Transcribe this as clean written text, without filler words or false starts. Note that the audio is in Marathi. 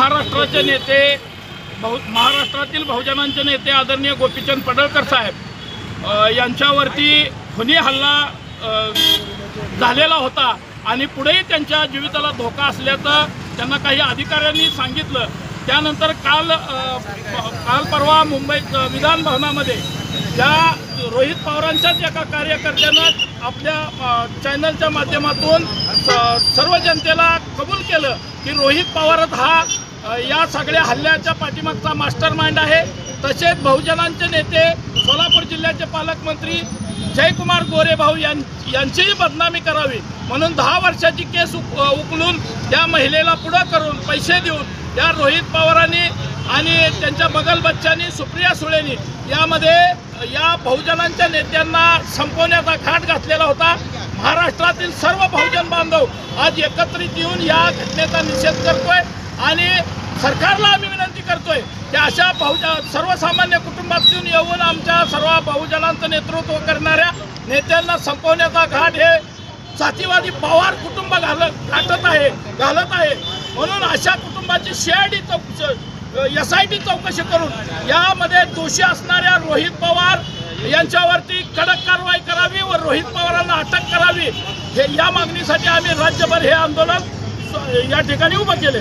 महाराष्ट्राचे नेते महाराष्ट्रातील बहुजनांचे नेते आदरणीय गोपीचंद पडळकर साहेब यांच्यावरती खुनी हल्ला झालेला होता आणि पुढेही त्यांच्या जीविताला धोका असल्याचं त्यांना काही अधिकाऱ्यांनी सांगितलं। त्यानंतर काल परवा मुंबईत विधान भवनामध्ये ज्या रोहित पवारांच्याच एका कार्यकर्त्यानं आपल्या चॅनलच्या माध्यमातून सर्व जनतेला कबूल केलं की रोहित पवारच हा या सगळ्या हल्ल्याच्या पाठीमागचा मास्टर माइंड आहे। तसेच बहुजनांचे नेते सोलापूर जिल्ह्याचे पालकमंत्री जयकुमार गोरे भाऊ यांचीही बदनामी करावी म्हणून 10 वर्षाची केस उकलून त्या महिलेला पुढं करून पैसे देऊन त्या रोहित पवारांनी आणि त्यांच्या बगल बच्चांनी सुप्रिया सुळेंनी यामध्ये या बहुजनांच्या नेत्यांना संपवण्याचा घाट घातलेला होता। महाराष्ट्रातील सर्व बहुजन बांधव आज एकत्रित येऊन या घटनेचा निषेध करतोय आणि सरकारला आम्ही विनंती करतोय की अशा सर्वसामान्य कुटुंबातून येऊन आमच्या सर्व बहुजनांचं नेतृत्व करणाऱ्या नेत्यांना संपवण्याचा घाट हे जातीवादी पवार कुटुंब घालत आहे। म्हणून अशा कुटुंबाची CID SIT चौकशी करून यामध्ये दोषी असणाऱ्या रोहित पवार यांच्यावरती कडक कारवाई करावी व रोहित पवारांना अटक करावी या मागणीसाठी आम्ही राज्यभर हे आंदोलन या ठिकाणी उभं केले।